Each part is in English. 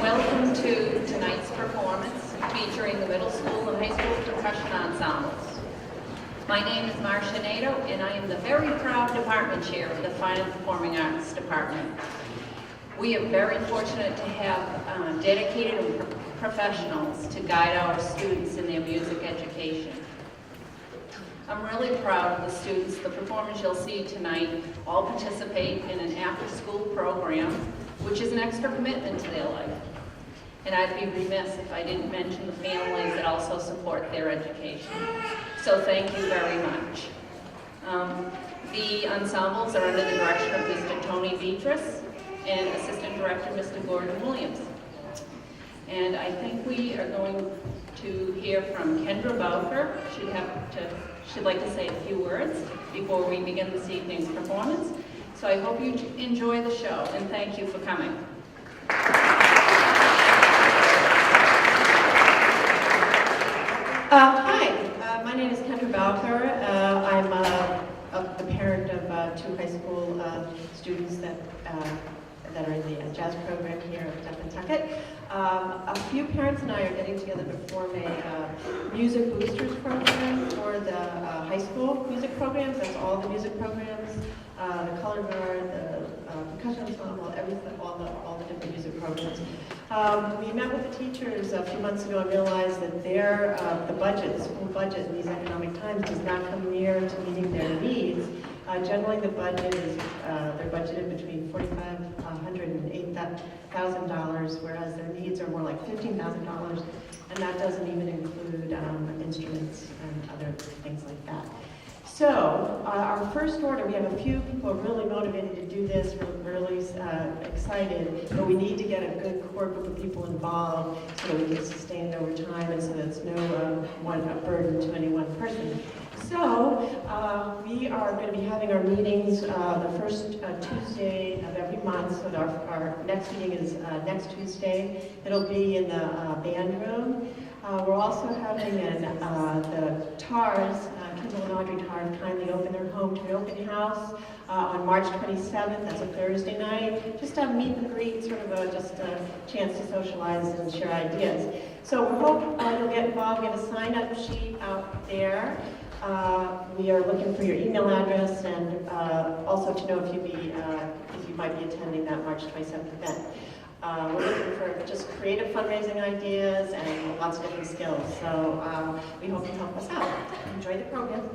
Welcome to tonight's performance featuring the middle school and high school percussion ensembles. My name is Marcia Nato, and I am the very proud department chair of the Fine and Performing Arts Department. We are very fortunate to have dedicated professionals to guide our students in their music education. I'm really proud of the students. The performers you'll see tonight all participate in an after-school program, which is an extra commitment to their life. And I'd be remiss if I didn't mention the families that also support their education. So thank you very much. The ensembles are under the direction of Mr. Tony Beatrice and Assistant Director Mr. Gordon Williams. And I think we are going to hear from Kendra Bowker. She'd like to say a few words before we begin this evening's performance. So I hope you enjoy the show, and thank you for coming. Hi, my name is Kendra Bowker. I'm the parent of two high school students that are in the jazz program here at Pentucket. A few parents and I are getting together to form a music boosters program for the high school music programs. That's all the music programs, the color guard, the percussion ensemble, everything, all the different music programs. We met with the teachers a few months ago and realized that the school budget in these economic times does not come near to meeting their needs. Generally, the budget is they're budgeted between $4,500 and $8,000, whereas their needs are more like $15,000, and that doesn't even include instruments and other things like that. So our first order, we have a few people really motivated to do this. We're really excited, but we need to get a good core group of people involved so that we can sustain it over time and so that it's no burden to any one person. So we are going to be having our meetings the first Tuesday of every month. So our next meeting is next Tuesday. It'll be in the band room. We're also having the TARS, Kendall and Audrey TARS, kindly open their home to an open house on March 27th. That's a Thursday night. Just a meet and greet, sort of just a chance to socialize and share ideas. So we hope you'll get involved. We have a sign-up sheet out there. We are looking for your email address and also to know if you might be attending that March 27th event. We're looking for just creative fundraising ideas and lots of different skills. So we hope you help us out. Enjoy the program.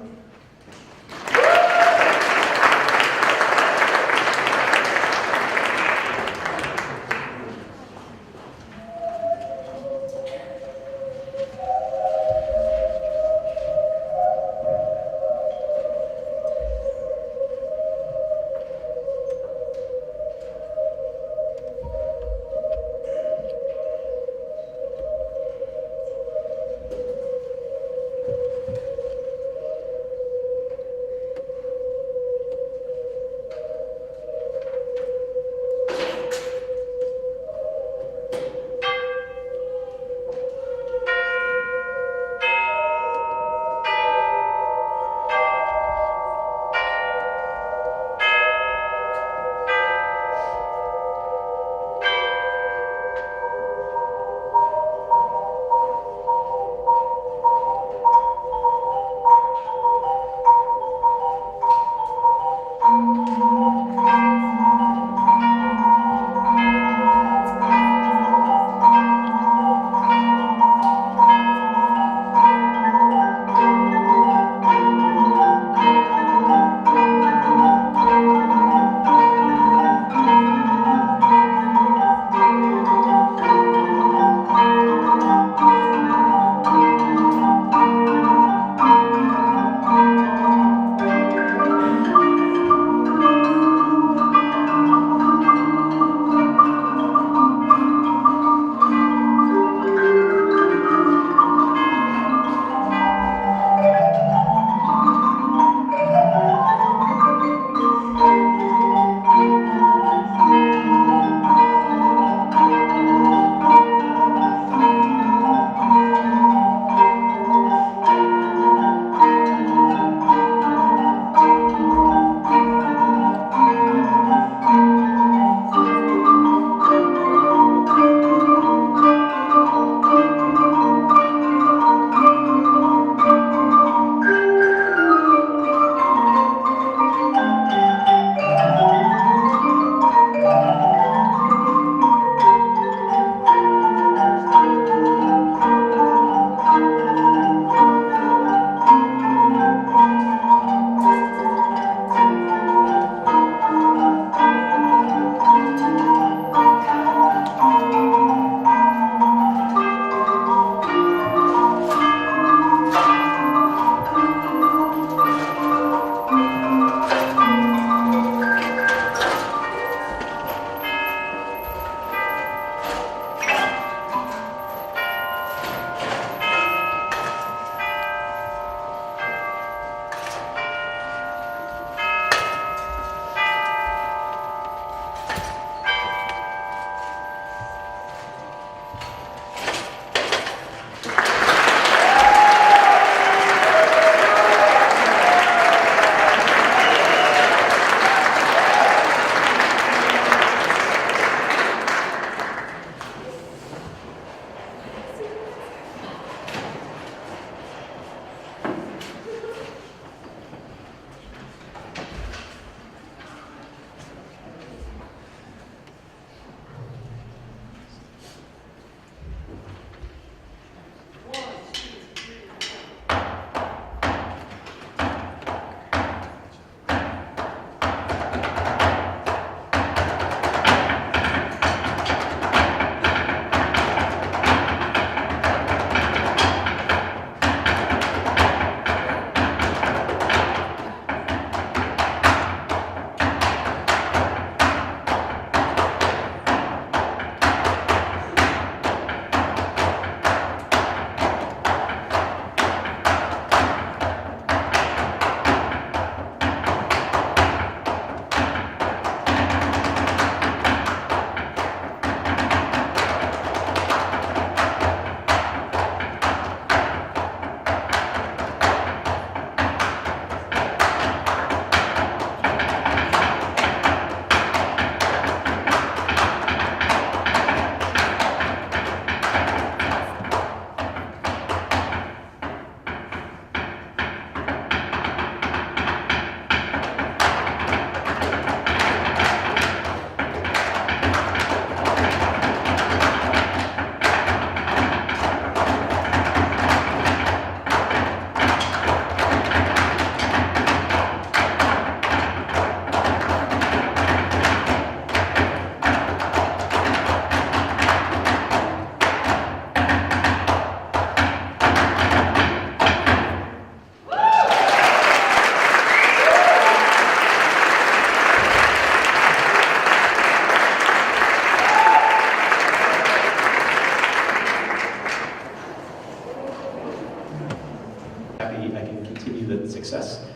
happy I can continue the success.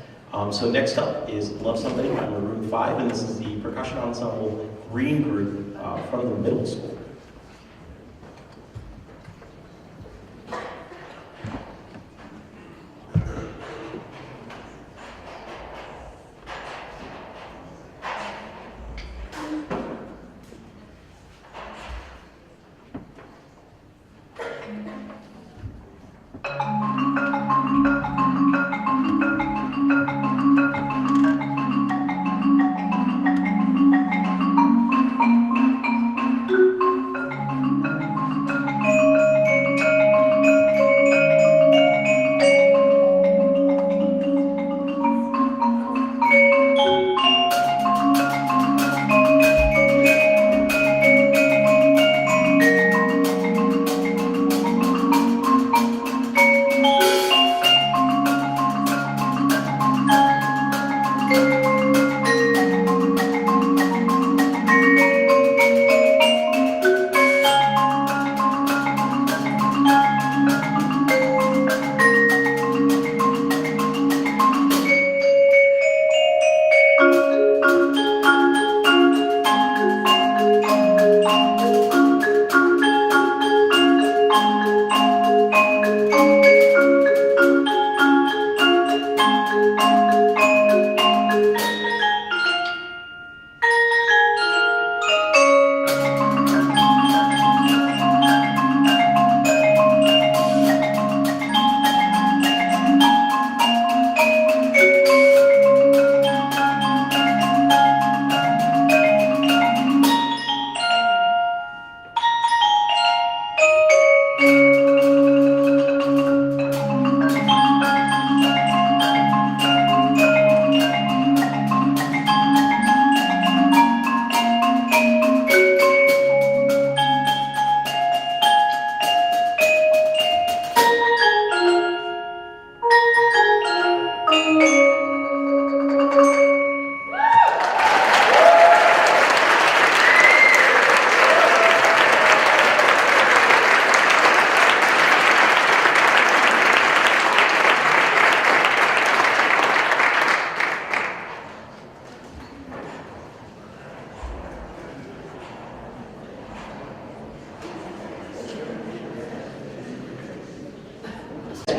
So next up is Love Somebody. I'm in room 5, and this is the percussion ensemble Green Group from the middle school.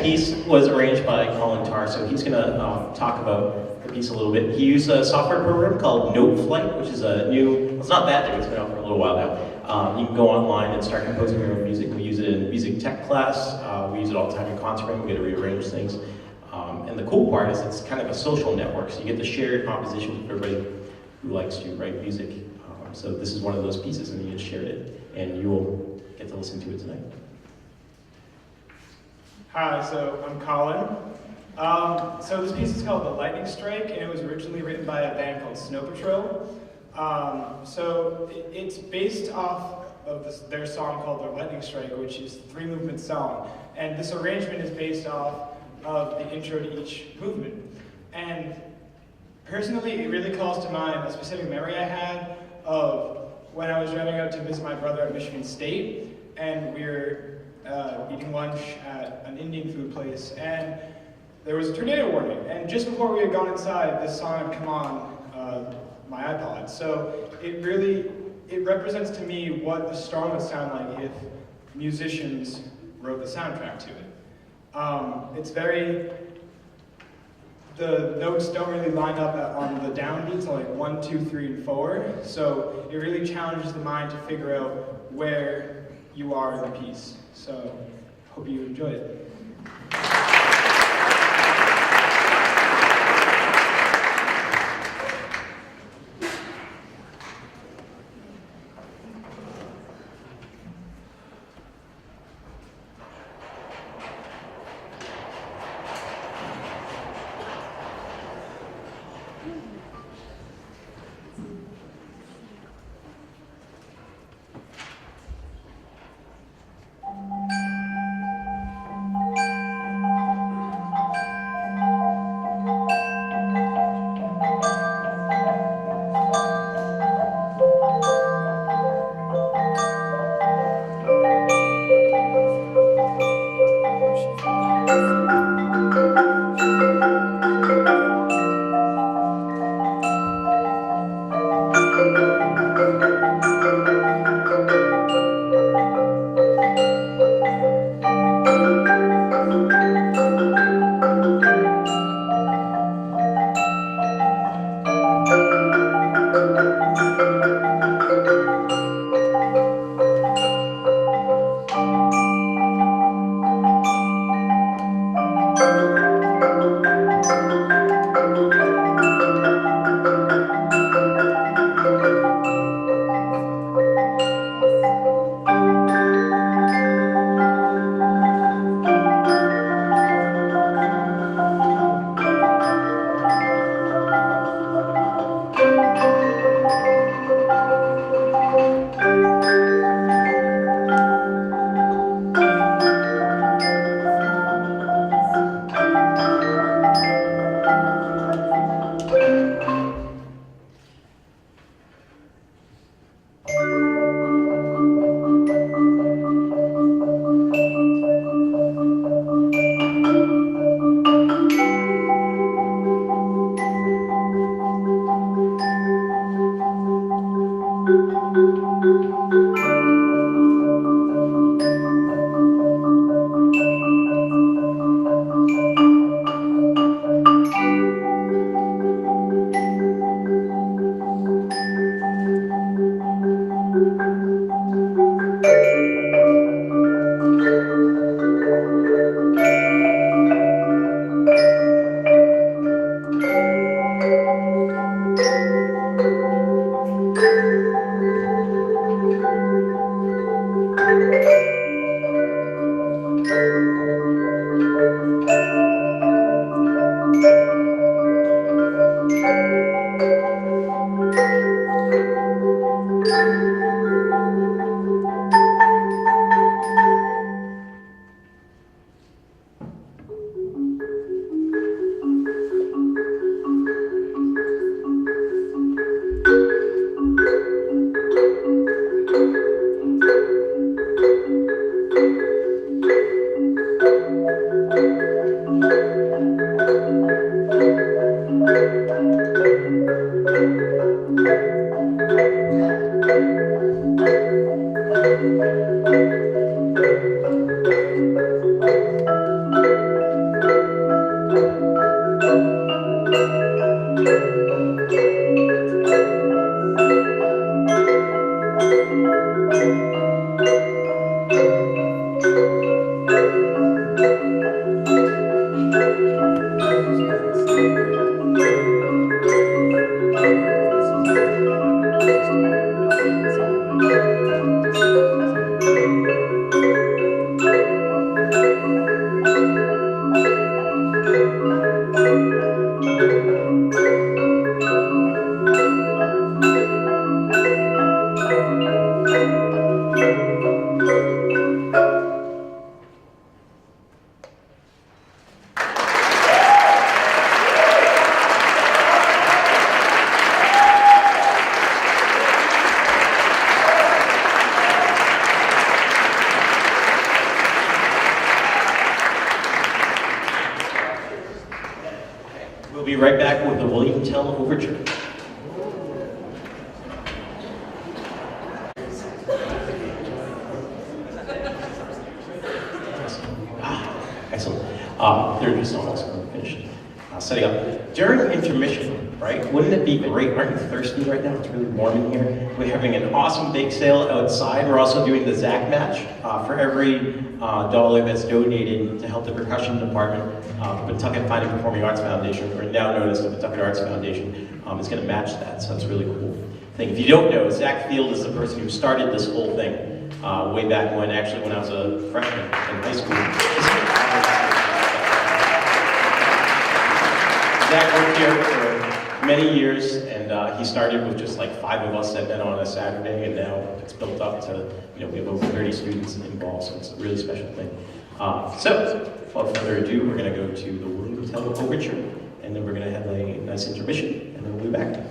Piece was arranged by Colin Tarr, so he's going to talk about the piece a little bit. He used a software program called Noteflight, which is a new, well, it's not that new, it's been out for a little while now. You can go online and start composing your own music. We use it in music tech class, we use it all the time in concert room, we get to rearrange things. And the cool part is it's kind of a social network, so you get to share your compositions with everybody who likes to write music. So this is one of those pieces, and you just shared it, and you will get to listen to it tonight. Hi, so I'm Colin. So this piece is called The Lightning Strike, and it was originally written by a band called Snow Patrol. It's based off of their song called The Lightning Strike, which is a 3-movement song. And this arrangement is based off of the intro to each movement. And personally, it really calls to mind a specific memory I had of when I was driving out to visit my brother at Michigan State, and we were eating lunch at an Indian food place, and there was a tornado warning. And just before we had gone inside, this song had come on my iPod. So it represents to me what a storm would sound like if musicians wrote the soundtrack to it. The notes don't really line up on the downbeats, like 1, 2, 3, and 4. So it really challenges the mind to figure out where you are in the piece. So hope you enjoy it. be right back with the William Tell Overture. Excellent. They're just almost finished setting up. During intermission, right, wouldn't it be great? Aren't you thirsty right now? It's really warm in here. We're having an awesome bake sale outside. We're also doing the Zach match. For every dollar that's donated to help the percussion department, the Pentucket Fine and Performing Arts Foundation, or now known as the Pentucket Arts Foundation, is going to match that. So that's a really cool thing. If you don't know, Zach Field is the person who started this whole thing way back when I was a freshman in high school. Zach worked here for many years, and he started with just like 5 of us sitting in on a Saturday, and now it's built up to, we have over 30 students involved, so it's a really special thing. So, without further ado, we're going to go to the William Tell Overture, and then we're going to have a nice intermission, and then we'll be back.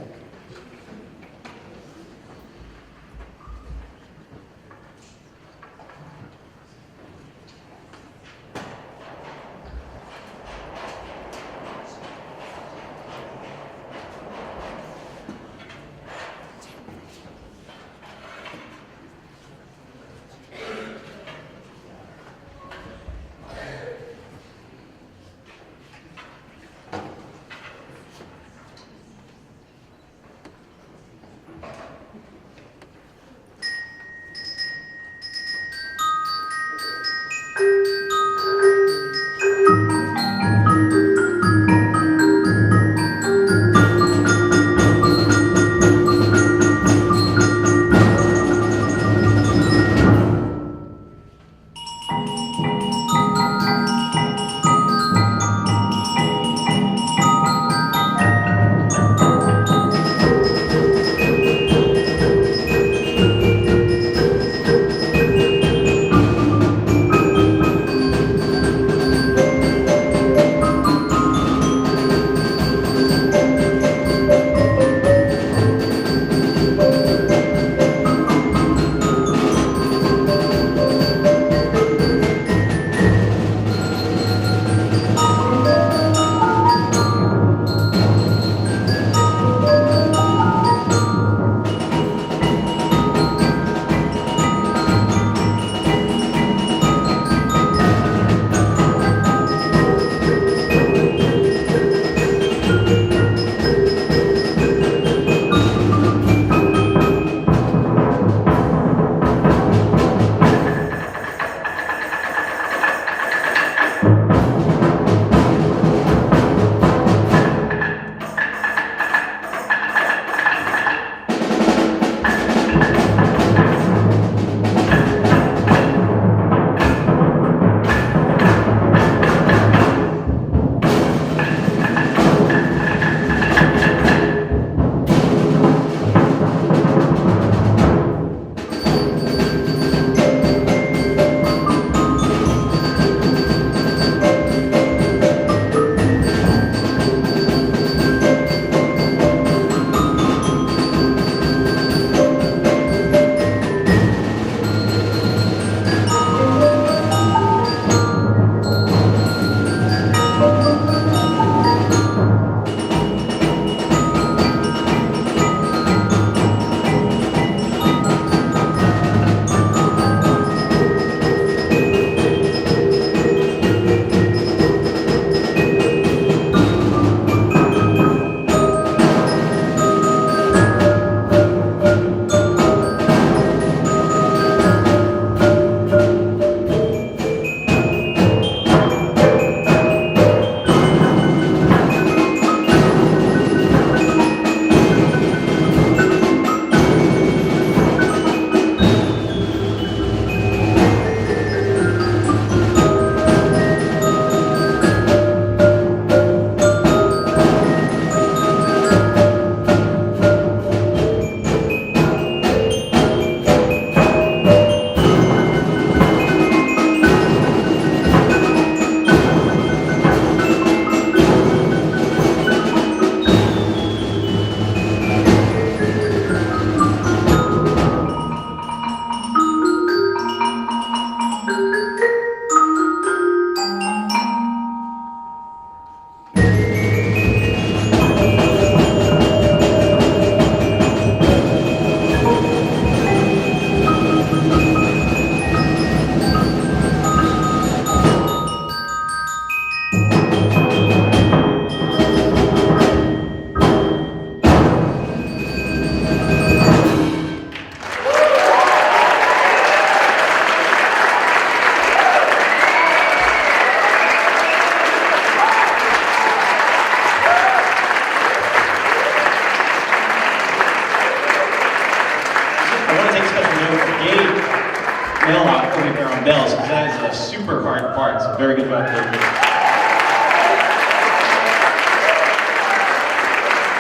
finger on bells, because that is a super hard part, so very good job.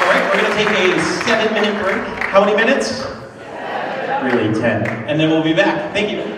All right, we're going to take a 7-minute break. How many minutes? Really, 10. And then we'll be back. Thank you.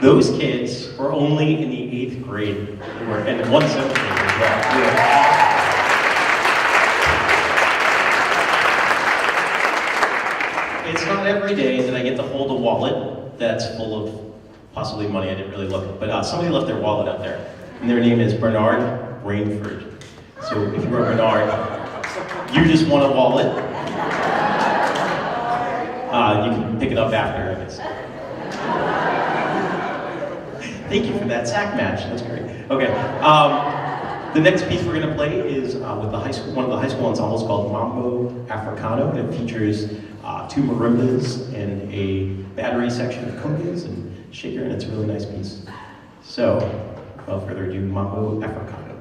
Those kids were only in the 8th grade. They were in 1 7th grade as well. It's not every day that I get to hold a wallet that's full of possibly money. I didn't really look, but somebody left their wallet out there, and their name is Bernard Rainford. So if you're Bernard, you just won a wallet. You can pick it up after, I guess. Thank you for that sack match. That's great. Okay. The next piece we're going to play is with the high school, one of the high school ensembles called Mambo Africano. It features 2 marimbas and a battery section of congas and shaker, and it's a really nice piece. So, without further ado, Mambo Africano.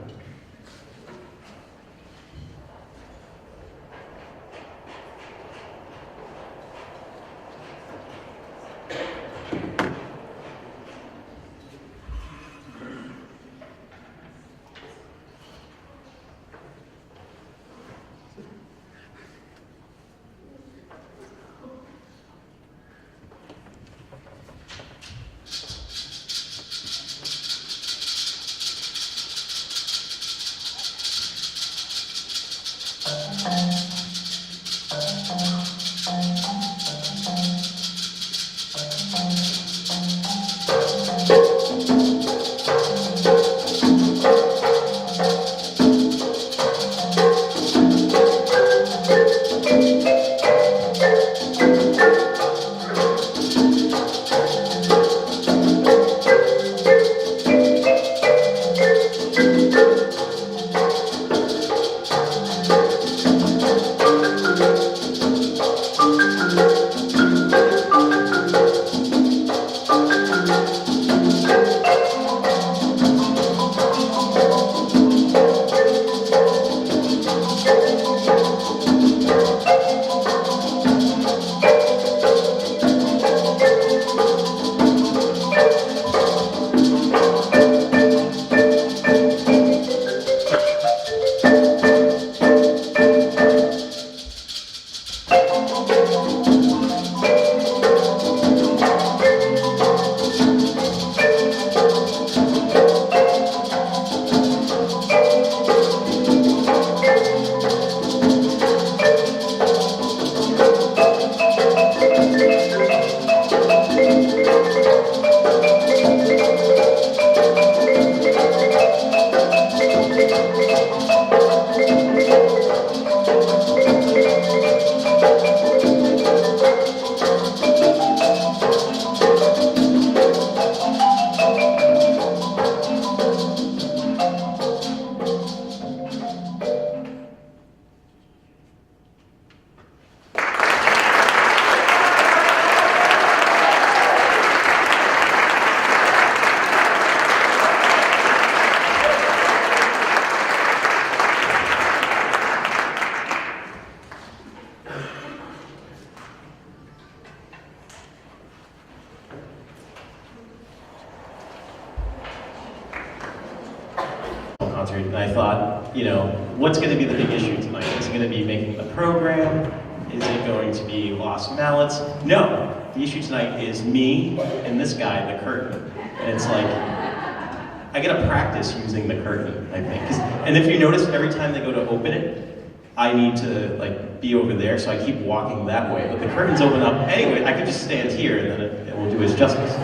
Concert, and I thought, you know, what's going to be the big issue tonight? Is it going to be making the program? Is it going to be lost mallets? No, the issue tonight is me and this guy, the curtain. And it's like, I gotta practice using the curtain, I think. And if you notice, every time they go to open it, I need to like be over there, so I keep walking that way. But the curtains open up anyway. I could just stand here, and then it will do its justice.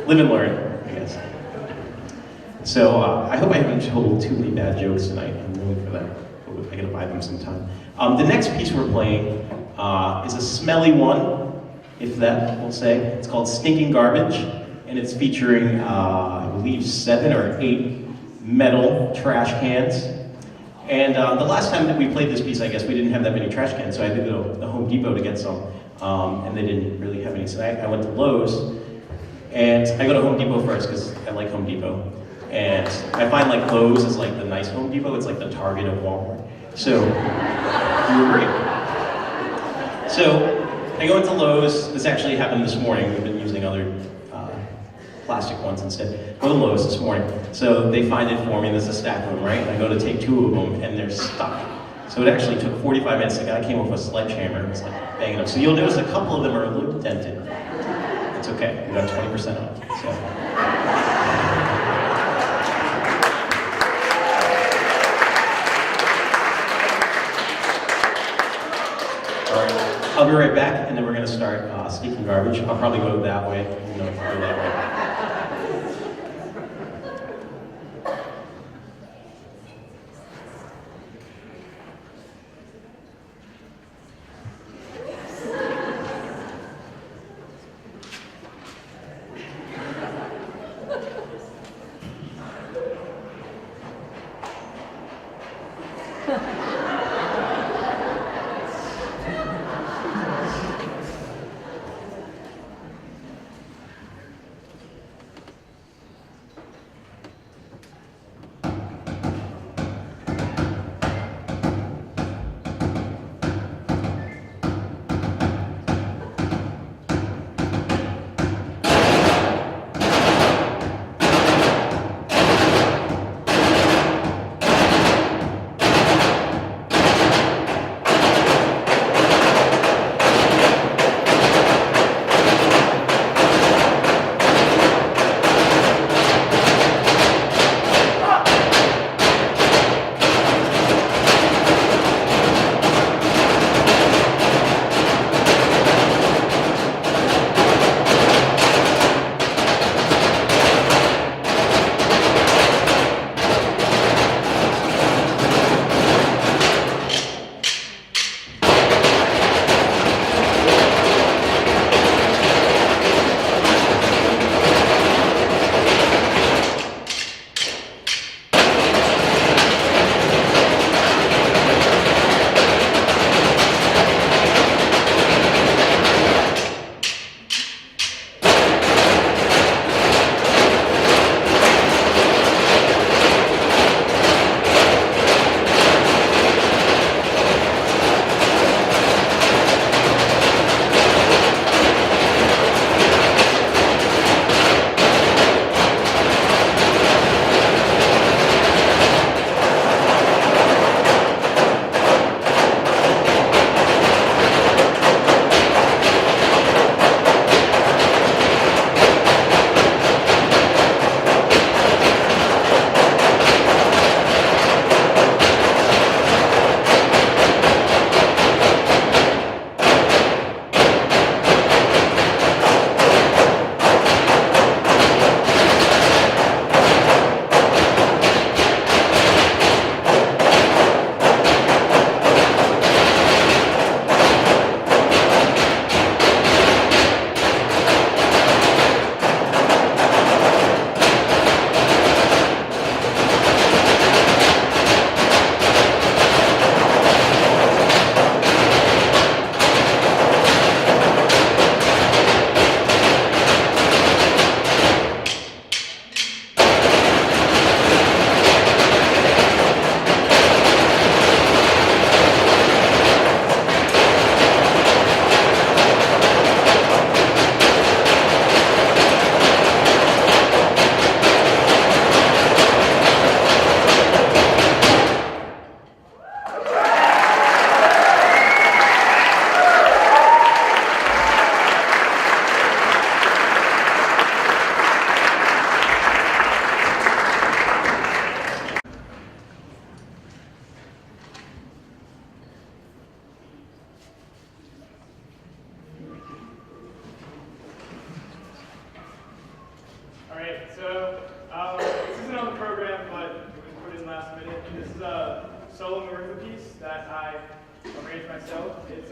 Live and learn, I guess. So I hope I haven't told too many bad jokes tonight. I'm willing for that. I gotta buy them some time. The next piece we're playing is a smelly one, if that we'll say. It's called Stinking Garbage, and it's featuring, I believe, 7 or 8 metal trash cans. And the last time that we played this piece, I guess we didn't have that many trash cans, so I had to go to the Home Depot to get some, and they didn't really have any. So I went to Lowe's, and I go to Home Depot first because I like Home Depot. And I find like Lowe's is like the nice Home Depot. It's like the Target of Walmart. So you agree. So I go into Lowe's. This actually happened this morning. We've been using other plastic ones instead. Go to Lowe's this morning. So they find it for me. There's a stack of them, right? And I go to take 2 of them, and they're stuck. So it actually took 45 minutes. The guy came up with a sledgehammer and was like banging them. So you'll notice a couple of them are a little dented. It's okay. We got 20% off. So. I'll be right back, and then we're going to start Stinking Garbage. I'll probably go that way, you know, if I go that way. it was put in last minute. And this is a solo marimba piece that I arranged myself. It's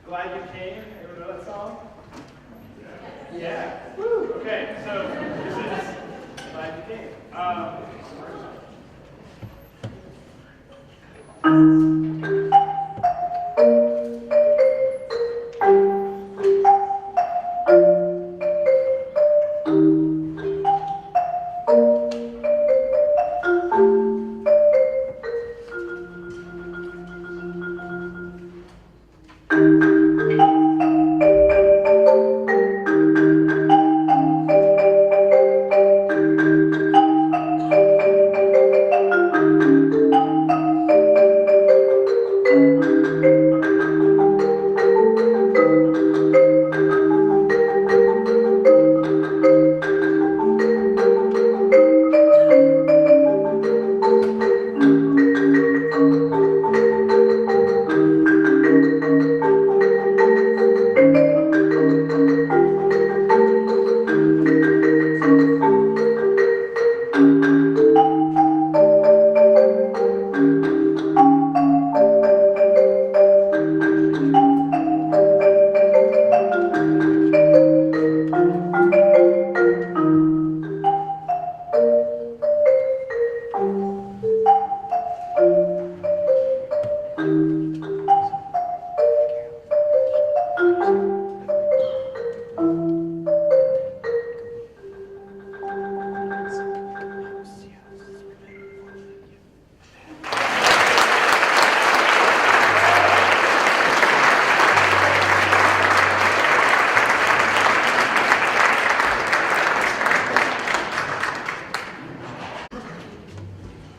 Glad You Came. Anyone know that song? Yeah. Woo. Okay, so this is Glad You Came.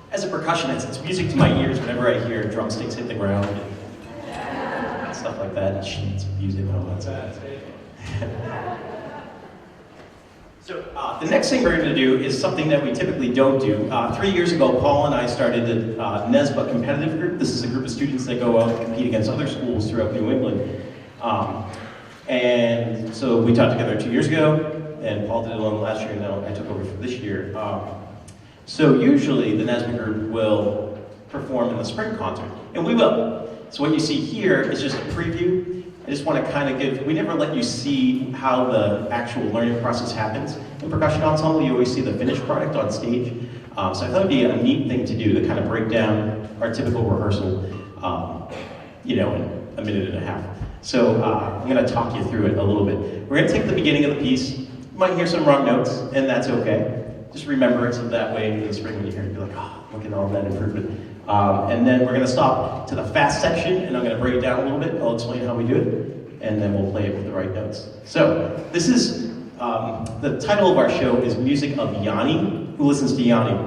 As a percussionist, it's music to my ears whenever I hear drumsticks hit the ground and stuff like that, and sheets of music and all that stuff. So the next thing we're going to do is something that we typically don't do. 3 years ago, Paul and I started the NESBA competitive group. This is a group of students that go out and compete against other schools throughout New England. And so we taught together 2 years ago, and Paul did it one last year, and now I took over for this year. So usually the NESBA group will perform in the spring concert, and we will. So what you see here is just a preview. I just want to kind of give, we never let you see how the actual learning process happens. In percussion ensemble, you always see the finished product on stage. So I thought it'd be a neat thing to do to kind of break down our typical rehearsal, in a minute and a half. So I'm going to talk you through it a little bit. We're going to take the beginning of the piece. You might hear some wrong notes, and that's okay. Just remember it so that way in the spring when you hear it, you're like, oh, look at all that improvement. And then we're going to stop to the fast section, and I'm going to break it down a little bit. I'll explain how we do it, and then we'll play it with the right notes. So this is, the title of our show is Music of Yanni. Who listens to Yanni?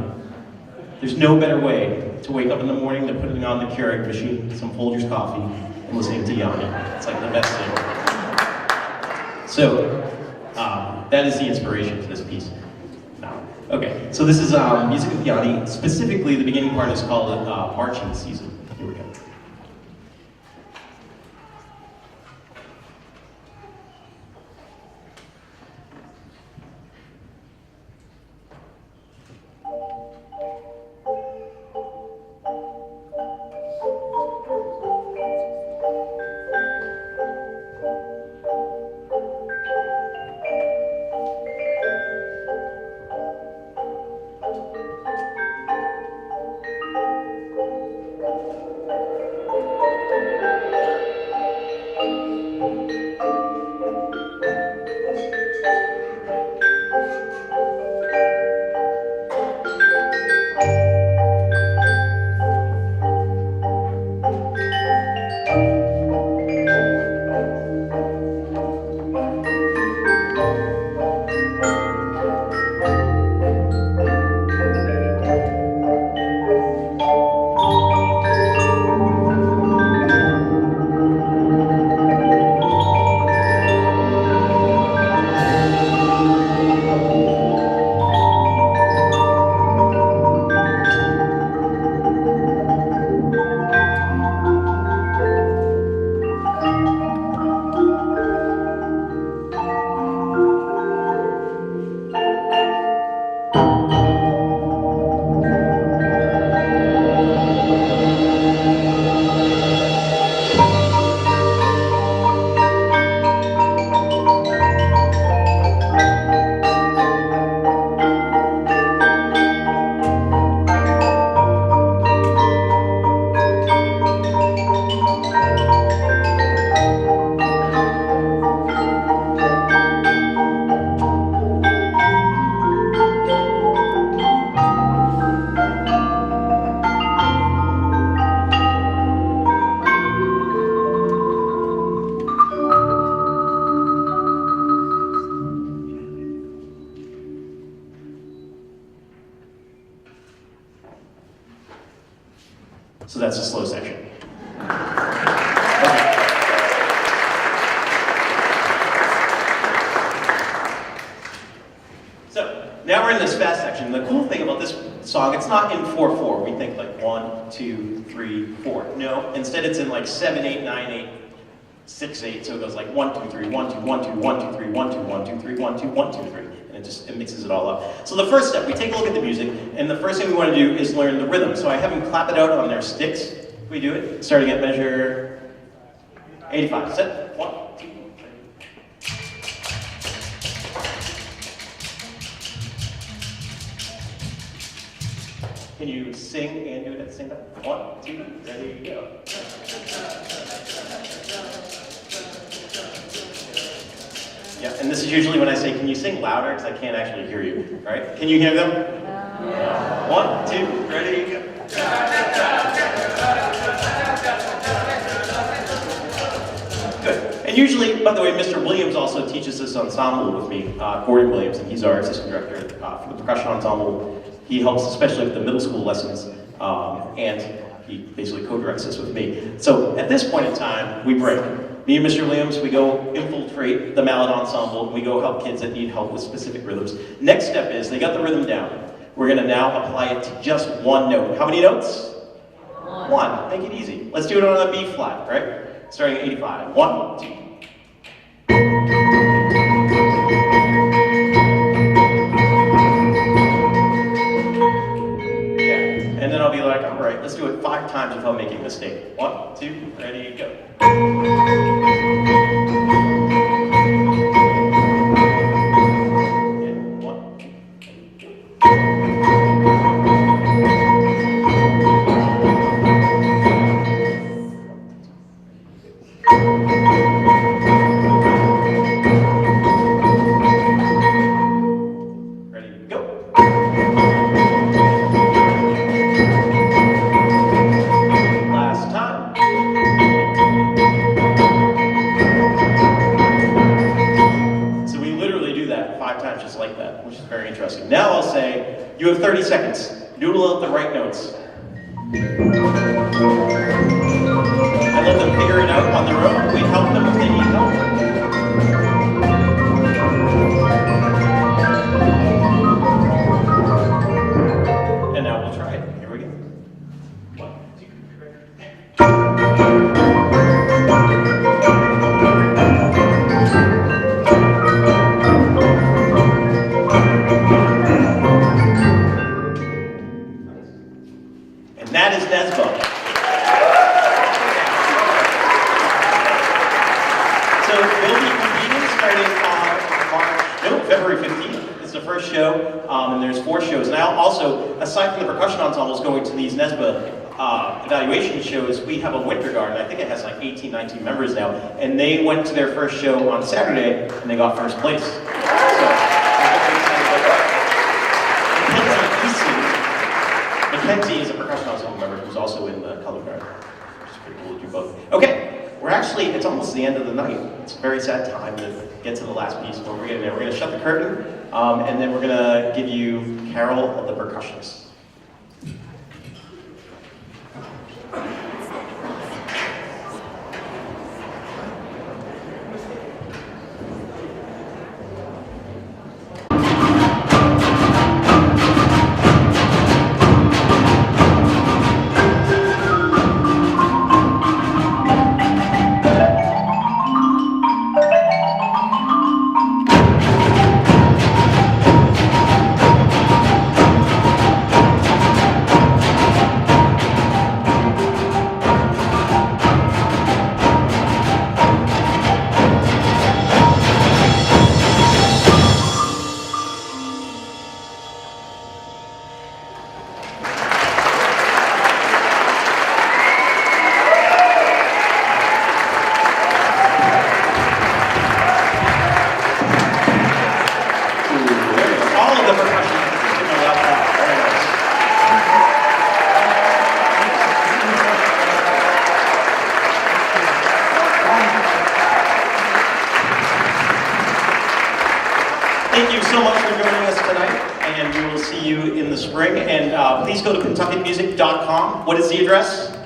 There's no better way to wake up in the morning than putting on the Keurig machine, some Folgers coffee, and listening to Yanni. It's like the best thing. So that is the inspiration for this piece. Okay, so this is Music of Yanni. Specifically, the beginning part is called Marching Season. Here we go. So that's the slow section. So now we're in this fast section. The cool thing about this song, it's not in 4/4. We think like 1, 2, 3, 4. No, instead it's in like 7, 8, 9, 8, 6, 8. So it goes like 1, 2, 3, 1, 2, 1, 2, 1, 2, 3, 1, 2, 1, 2, 3, 1, 2, 1, 2, 3. And it mixes it all up. So the first step, we take a look at the music, and the first thing we want to do is learn the rhythm. So I have them clap it out on their sticks. We do it, starting at measure 85. Set, 1, 2, 3. Can you sing and do it at the same time? 1, 2, ready, go. Yeah, and this is usually when I say, can you sing louder? Because I can't actually hear you, right? Can you hear them? Yeah. 1, 2, ready, go. Good. And usually, by the way, Mr. Williams also teaches this ensemble with me, Gordon Williams, and he's our assistant director for the percussion ensemble. He helps especially with the middle school lessons, and he basically co-directs this with me. So at this point in time, we break. Me and Mr. Williams, we go infiltrate the mallet ensemble, and we go help kids that need help with specific rhythms. Next step is, they got the rhythm down. We're gonna now apply it to just one note. How many notes? One. Make it easy. Let's do it on a B flat, right? Starting at 85. 1, 2. Yeah. And then I'll be like, all right, let's do it 5 times without making a mistake. 1, 2, ready, go. Now I'll say, you have 30 seconds. Noodle out the right notes. And let them figure it out on their own. We help them if they need help. And now we'll try it. Here we go. 1, 2, 3. And there's 4 shows. And also, aside from the percussion ensembles going to these NESBA evaluation shows, we have a winter guard, and I think it has like 18, 19 members now, and they went to their first show on Saturday, and they got first place. So, Mackenzie is a percussion ensemble member who's also in the color guard, which is pretty cool to do both. Okay, it's almost the end of the night. It's a very sad time to get to the last piece, but we're getting there. We're going to shut the curtain, and then we're going to give you Carol of the Percussionists. Thank you so much for joining us tonight, and we will see you in the spring. And please go to pentucketmusic.com. What is the address?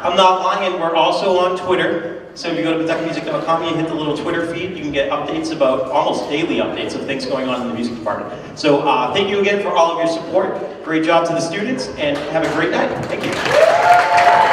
I'm not lying, we're also on Twitter. So if you go to pentucketmusic.com, you hit the little Twitter feed, you can get updates about, almost daily updates of things going on in the music department. So thank you again for all of your support. Great job to the students, and have a great night. Thank you.